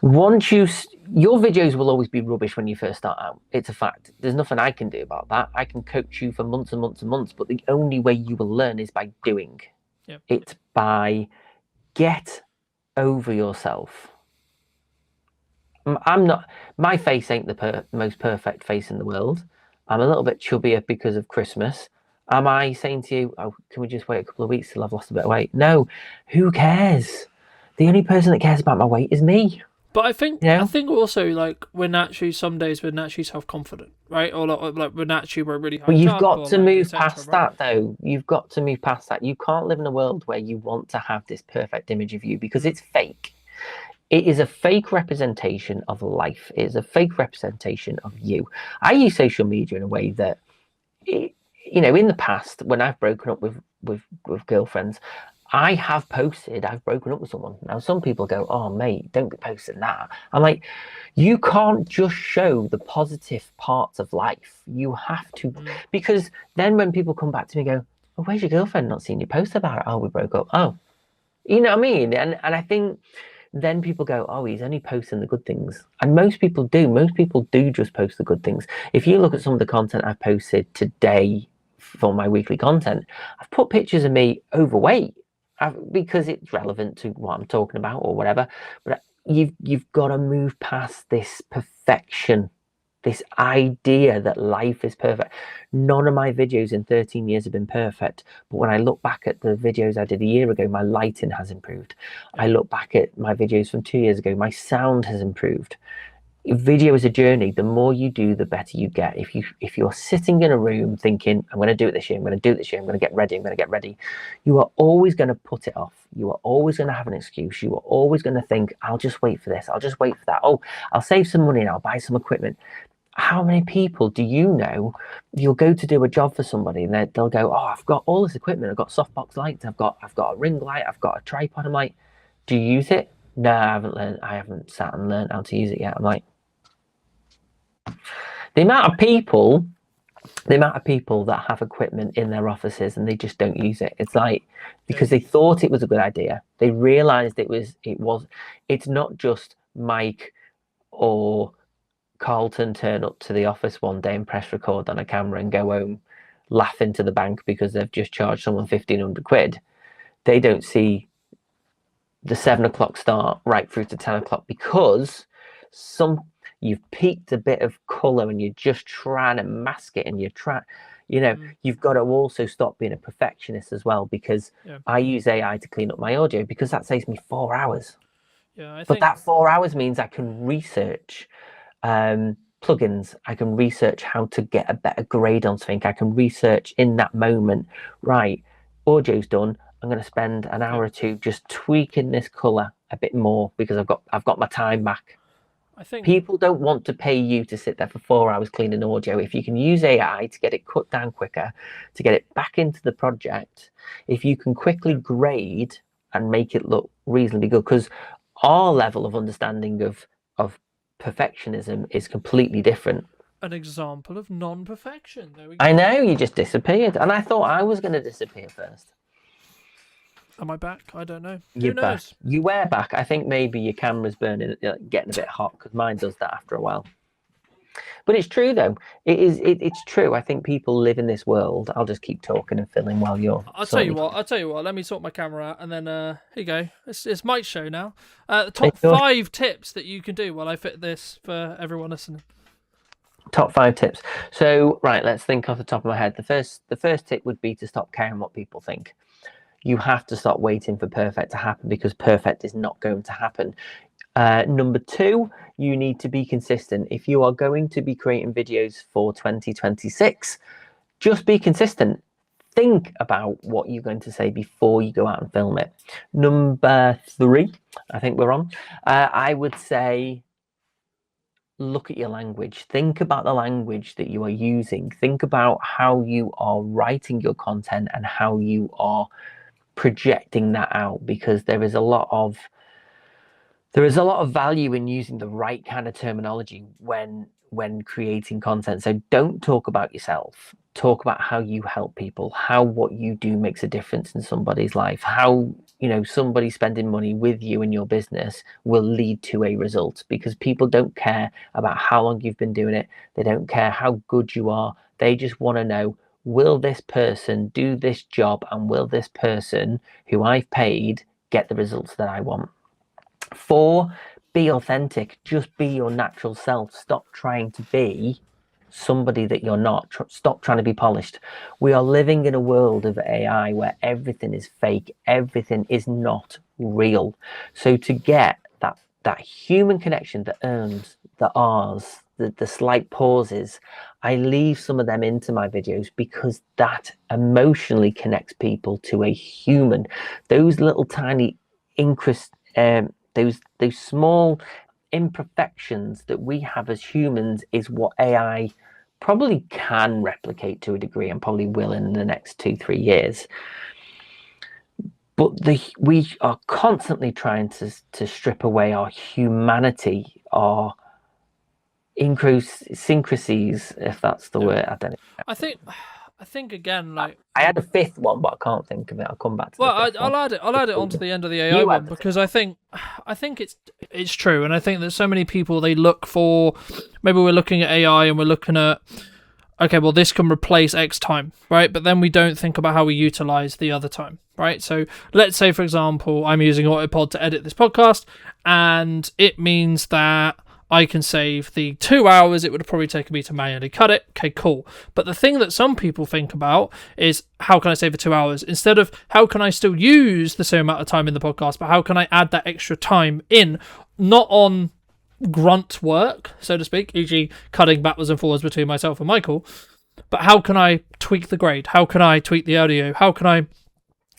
Once your videos will always be rubbish when you first start out. It's a fact. There's nothing I can do about that. I can coach you for months and months and months, but the only way you will learn is by doing. Yep. It's by get over yourself. My face ain't the most perfect face in the world. I'm a little bit chubbier because of Christmas. Am I saying to you, oh, can we just wait a couple of weeks till I've lost a bit of weight? No. Who cares? The only person that cares about my weight is me. But I think You I know? think also like we're naturally some days we're naturally self confident, right? Or like we're really But hyped you've up, got or to like move etc. past Right? that, though. You've got to move past that. You can't live in a world where you want to have this perfect image of you because Mm. it's fake. It is a fake representation of life. It is a fake representation of you. I use social media in a way that, it, in the past when I've broken up with girlfriends, I have posted I've broken up with someone. Now some people go, "Oh, mate, don't be posting that." I'm like, you can't just show the positive parts of life. You have to, Mm. because then when people come back to me and go, "Oh, where's your girlfriend? Not seen you post about it." "Oh, we broke up." "Oh," you know what I mean? And I think then people go, "Oh, he's only posting the good things." And most people do. Most people do just post the good things. If you look at some of the content I've posted today for my weekly content, I've put pictures of me overweight because it's relevant to what I'm talking about or whatever. But you've got to move past this perfection, this idea that life is perfect. None of my videos in 13 years have been perfect, but when I look back at the videos I did a year ago, my lighting has improved. Yeah. I look back at my videos from 2 years ago, my sound has improved. Video is a journey. The more you do, the better you get. If you're sitting in a room thinking, I'm going to do it this year, I'm going to do it this year, I'm going to get ready, I'm going to get ready, you are always going to put it off. You are always going to have an excuse. You are always going to think, I'll just wait for this, I'll just wait for that. Oh, I'll save some money and I'll buy some equipment. How many people do you know, you'll go to do a job for somebody and they'll go, "Oh, I've got all this equipment, I've got softbox lights, I've got a ring light, I've got a tripod." I'm like, "Do you use it?" "No, I haven't sat and learned how to use it yet." I'm like, the amount of people that have equipment in their offices and they just don't use it. It's like, Yeah. because they thought it was a good idea, they realized it's not just Mike or Carlton turn up to the office one day and press record on a camera and go home laughing to the bank because they've just charged someone 1,500 quid. They don't see the 7 o'clock start right through to 10 o'clock because some you've peaked a bit of color and you're just trying to mask it, and Mm. you've got to also stop being a perfectionist as well, because Yeah. I use AI to clean up my audio because that saves me 4 hours. Yeah. I But think. that 4 hours means I can research plugins. I can research how to get a better grade on something. I can research in that moment. Right, audio's done. I'm going to spend an Yeah. hour or two just tweaking this color a bit more because I've got my time back. I think. People don't want to pay you to sit there for 4 hours cleaning audio. If you can use AI to get it cut down quicker, to get it back into the project, if you can quickly Yeah. grade and make it look reasonably good, because our level of understanding of perfectionism is completely different. An example of non-perfection. There we I go. know you just disappeared, and I thought I was going to disappear first. Am I back? I don't know. You're Who back. knows? You were back. I think maybe your camera's burning, getting a bit hot, because mine does that after a while. But it's true though. It's true. I think people live in this world. I'll just keep talking and filling while you're I'll tell you sorting. what. I'll tell you what. Let me sort my camera out, and then here you go. It's Mike's show now. The top It's your 5 tips that you can do while I fit this for everyone listening. top 5 tips. So right, let's think off the top of my head. The first tip would be to stop caring what people think. You have to stop waiting for perfect to happen, because perfect is not going to happen. Number 2, you need to be consistent. If you are going to be creating videos for 2026, just be consistent. Think about what you're going to say before you go out and film it. Number 3, I think we're on. I would say, look at your language. Think about the language that you are using. Think about how you are writing your content and how you are projecting that out, because there is a lot of value in using the right kind of terminology when creating content. So don't talk about yourself. Talk about how you help people, how what you do makes a difference in somebody's life, how somebody spending money with you in your business will lead to a result, because people don't care about how long you've been doing it. They don't care how good you are. They just want to know, will this person do this job, and will this person who I've paid get the results that I want? 4, be authentic. Just be your natural self. Stop trying to be somebody that you're not. Stop trying to be polished. We are living in a world of AI where everything is fake, everything is not real. So to get that human connection, the ums, the ahs, the slight pauses, I leave some of them into my videos because that emotionally connects people to a human. Those little tiny those small imperfections that we have as humans is what AI probably can replicate to a degree, and probably will in the next 2-3 years. But we are constantly trying to strip away our humanity, our idiosyncrasies, if that's the word. I don't know. I think again, like, I had a fifth one, but I can't think of it. I'll come back to the fifth one. I'll add it onto the end of the AI one, because I think it's true, and I think that so many people, they look for, maybe we're looking at AI and we're looking at, okay, well, this can replace X time, right? But then we don't think about how we utilize the other time, right? So let's say, for example, I'm using Autopod to edit this podcast, and it means that I can save the 2 hours it would have probably taken me to manually cut it. Okay, cool. But the thing that some people think about is, how can I save the 2 hours? Instead of how can I still use the same amount of time in the podcast, but how can I add that extra time in, not on grunt work, so to speak, e.g. cutting backwards and forwards between myself and Michael, but how can I tweak the grade? How can I tweak the audio? How can I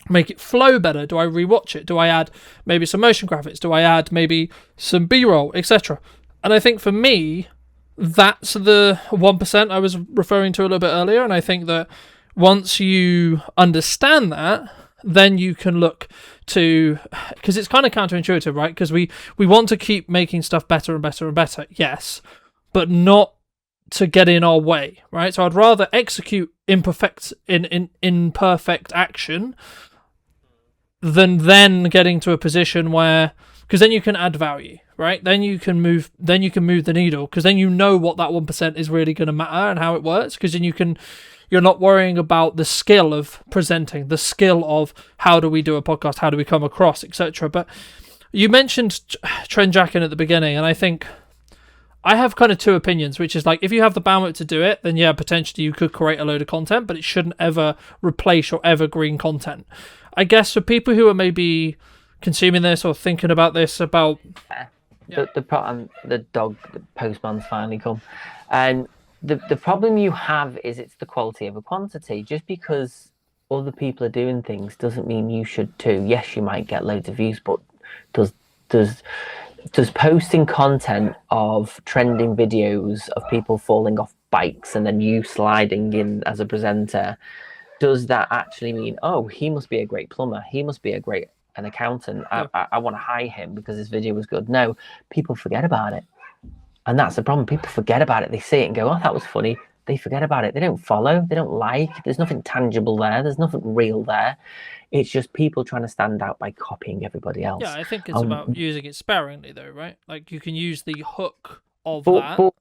make it flow better? Do I rewatch it? Do I add maybe some motion graphics? Do I add maybe some B-roll, etc.? And I think for me, that's the 1% I was referring to a little bit earlier, and I think that once you understand that, then you can look to, because it's kind of counterintuitive, right? Because we want to keep making stuff better and better and better, yes, but not to get in our way, right? So I'd rather execute imperfect action than then getting to a position where, because then you can add value, right? Then you can move the needle, because then you know what that 1% is really going to matter and how it works, because then you're not worrying about the skill of presenting, the skill of how do we do a podcast, how do we come across, etc. But you mentioned trend jacking at the beginning, and I think I have kind of two opinions, which is like, if you have the bandwidth to do it, then yeah, potentially you could create a load of content, but it shouldn't ever replace your evergreen content. I guess for people who are maybe consuming this or thinking about this, about the postman's finally come, and the problem you have is it's the quality over quantity. Just because other people are doing things doesn't mean you should too. Yes, you might get loads of views, but does posting content of trending videos of people falling off bikes and then you sliding in as a presenter, does that actually mean, oh, he must be a great plumber, he must be an accountant, I want to hire him because his video was good? No, people forget about it. And that's the problem. People forget about it. They see it and go, oh, that was funny. They forget about it. They don't follow. They don't like. There's nothing tangible there. There's nothing real there. It's just people trying to stand out by copying everybody else. Yeah, I think it's about using it sparingly, though, right? Like, you can use the hook of that.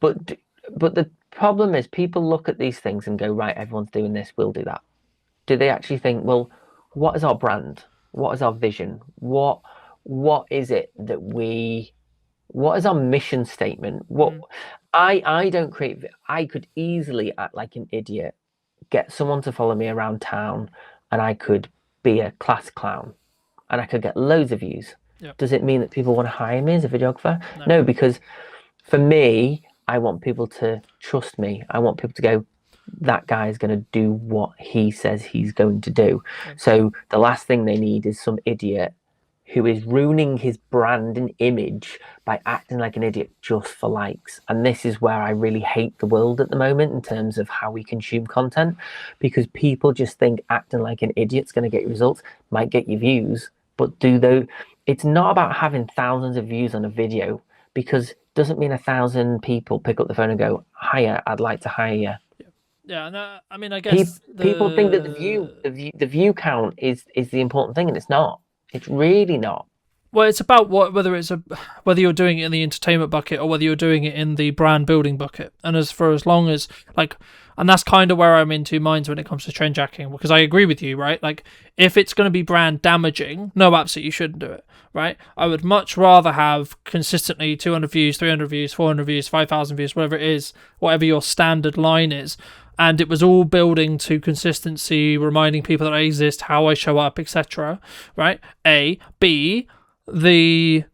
But the problem is, people look at these things and go, right, everyone's doing this, we'll do that. Do they actually think, well, what is our brand? What is our vision? What is it that what is our mission statement? I don't create. I could easily act like an idiot, get someone to follow me around town, and I could be a class clown, and I could get loads of views. Yep. Does it mean that people want to hire me as a videographer? No, because for me, I want people to trust me. I want people to go, that guy is going to do what he says he's going to do. Yep. So the last thing they need is some idiot who is ruining his brand and image by acting like an idiot just for likes. And this is where I really hate the world at the moment in terms of how we consume content, because people just think acting like an idiot's going to get you results, might get you views, but it's not about having thousands of views on a video, because it doesn't mean 1,000 people pick up the phone and go, hiya, I'd like to hire you. Yeah, no, I mean, I guess people think that the view count is the important thing, and it's not. It's really not. Well, it's about whether you're doing it in the entertainment bucket or whether you're doing it in the brand building bucket. And as long as, like, And that's kind of where I'm in two minds when it comes to trend jacking, because I agree with you, right? Like, if it's going to be brand damaging, no, absolutely, you shouldn't do it, right? I would much rather have consistently 200 views, 300 views, 400 views, 5,000 views, whatever it is, whatever your standard line is. And it was all building to consistency, reminding people that I exist, how I show up, etc. Right? A. B. The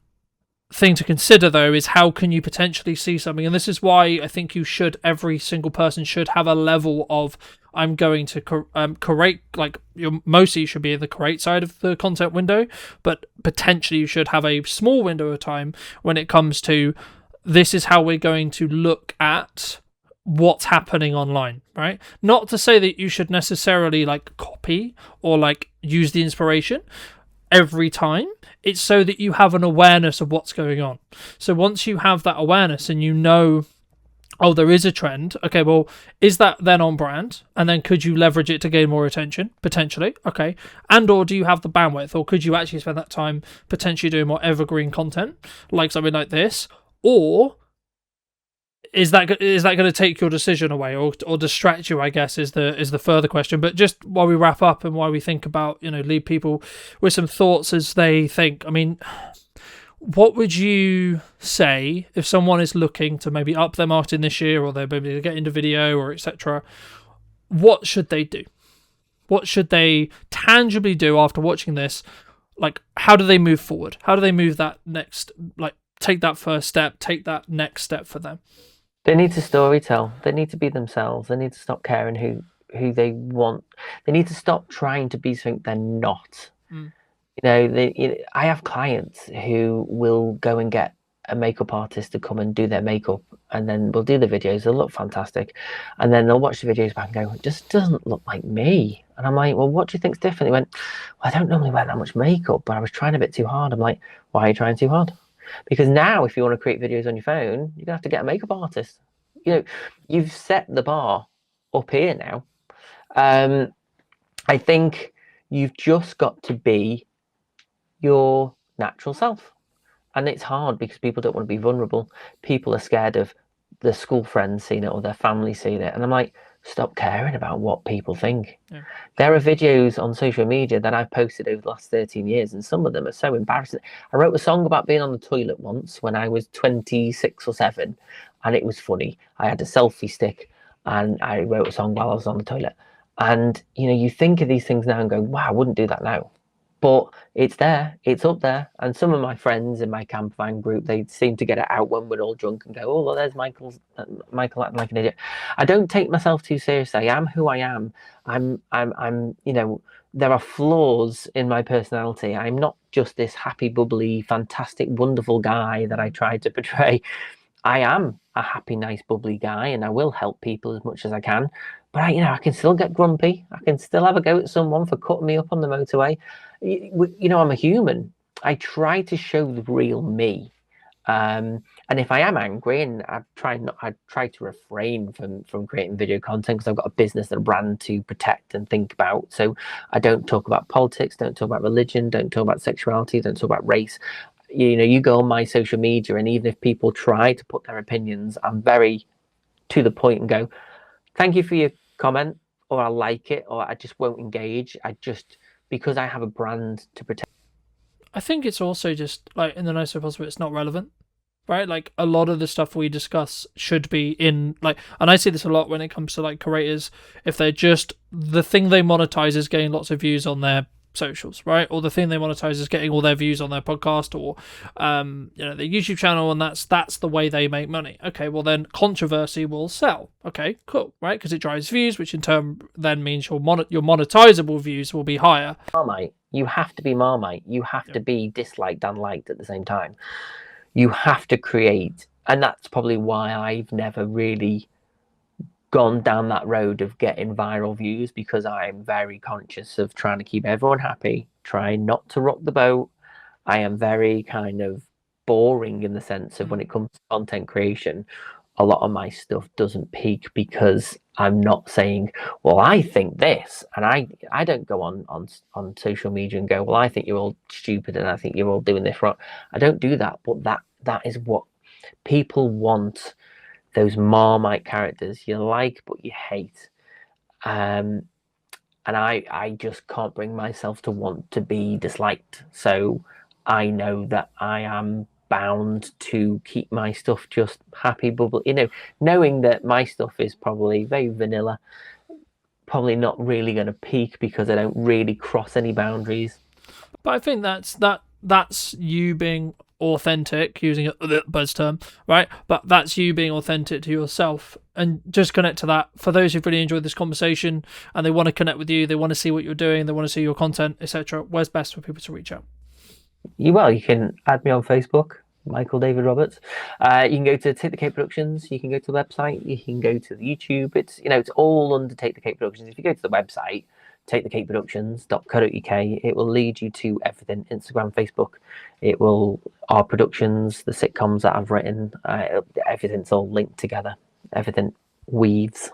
thing to consider though is how can you potentially see something, and this is why I think every single person should have a level of, I'm going to curate, like mostly you should be in the curate side of the content window, but potentially you should have a small window of time when it comes to, this is how we're going to look at what's happening online, right? Not to say that you should necessarily like copy or like use the inspiration every time. It's so that you have an awareness of what's going on. So once you have that awareness and you know, oh, there is a trend, okay, well, is that then on brand? And then could you leverage it to gain more attention? Potentially, okay. And or do you have the bandwidth, or could you actually spend that time potentially doing more evergreen content, like something like this? Or is that going to take your decision away or distract you, I guess, is the further question. But just while we wrap up and while we think about, leave people with some thoughts as they think, I mean, what would you say if someone is looking to maybe up their marketing this year, or they're maybe to get into video or etc.? What should they do? What should they tangibly do after watching this? Like, how do they move forward? How do they move that next, like, take that first step, take that next step for them? They need to storytell. They need to be themselves. They need to stop caring who they want. They need to stop trying to be something they're not. Mm. I have clients who will go and get a makeup artist to come and do their makeup, and then we'll do the videos. They'll look fantastic, and then they'll watch the videos back and go, "It just doesn't look like me." And I'm like, "Well, what do you think's different?" He went, "Well, I don't normally wear that much makeup, but I was trying a bit too hard." I'm like, "Why are you trying too hard?" Because now, if you want to create videos on your phone, you're gonna have to get a makeup artist. You've set the bar up here now. I think you've just got to be your natural self, and it's hard because people don't want to be vulnerable. People are scared of their school friends seeing it or their family seeing it, and I'm like, stop caring about what people think. Yeah. There are videos on social media that I've posted over the last 13 years, and some of them are so embarrassing. I wrote a song about being on the toilet once when I was 26 or 7, and it was funny. I had a selfie stick and I wrote a song while I was on the toilet. And you think of these things now and go, wow, I wouldn't do that now. But it's there, it's up there. And some of my friends in my camp van group, they seem to get it out when we're all drunk and go, oh, well, there's Michael acting like an idiot. I don't take myself too seriously. I am who I am. I'm there are flaws in my personality. I'm not just this happy, bubbly, fantastic, wonderful guy that I try to portray. I am a happy, nice, bubbly guy, and I will help people as much as I can. But I can still get grumpy. I can still have a go at someone for cutting me up on the motorway. I'm a human. I try to show the real me. And if I am angry, and I try to refrain from creating video content, because I've got a business and a brand to protect and think about. So I don't talk about politics, don't talk about religion, don't talk about sexuality, don't talk about race. You go on my social media, and even if people try to put their opinions, I'm very to the point and go, thank you for your comment, or I like it, or I just won't engage. Because I have a brand to protect. I think it's also just, like, in the nicest way possible, it's not relevant, right? Like, a lot of the stuff we discuss should be in, like, and I see this a lot when it comes to, like, creators, if they're just, the thing they monetize is getting lots of views on their socials, right? Or the thing they monetize is getting all their views on their podcast or their YouTube channel, and that's the way they make money. Okay, well then controversy will sell. Okay, cool, right? Because it drives views, which in turn then means your monetizable views will be higher. Marmite, you have to be Marmite. You have to be disliked and liked at the same time. You have to create, and that's probably why I've never really gone down that road of getting viral views, because I'm very conscious of trying to keep everyone happy, trying not to rock the boat. I am very kind of boring in the sense of when it comes to content creation, a lot of my stuff doesn't peak because I'm not saying, well, I think this, and I don't go on social media and go, well, I think you're all stupid and I think you're all doing this wrong. I don't do that, but that is what people want. those Marmite characters you like but you hate. And I just can't bring myself to want to be disliked. So I know that I am bound to keep my stuff just happy bubble, knowing that my stuff is probably very vanilla, probably not really going to peak because I don't really cross any boundaries. But I think that's you being authentic, using a buzz term, right? But that's you being authentic to yourself, and just connect to that. For those who've really enjoyed this conversation and they want to connect with you, they want to see what you're doing, they want to see your content, etc., where's best for people to reach out? You can add me on Facebook, Michael David Roberts. You can go to Take the Cake Productions. You can go to the website. You can go to the YouTube. It's all under Take the Cake Productions. If you go to the website, takethecakeproductions.co.uk, it will lead you to everything: Instagram, Facebook. It will our productions, the sitcoms that I've written. Everything's all linked together. Everything weaves.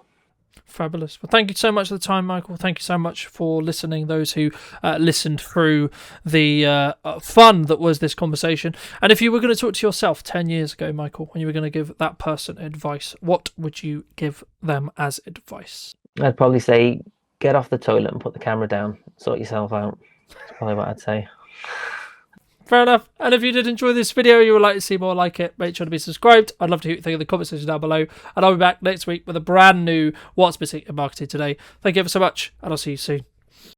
Fabulous. Well, thank you so much for the time, Michael. Thank you so much for listening, those who listened through the fun that was this conversation. And if you were going to talk to yourself 10 years ago, Michael, when you were going to give that person advice, what would you give them as advice? I'd probably say, get off the toilet and put the camera down. Sort yourself out. That's probably what I'd say. Fair enough. And if you did enjoy this video, you would like to see more like it, make sure to be subscribed. I'd love to hear you think in the comment section down below. And I'll be back next week with a brand new What's Missing in Marketing Today. Thank you ever so much, and I'll see you soon.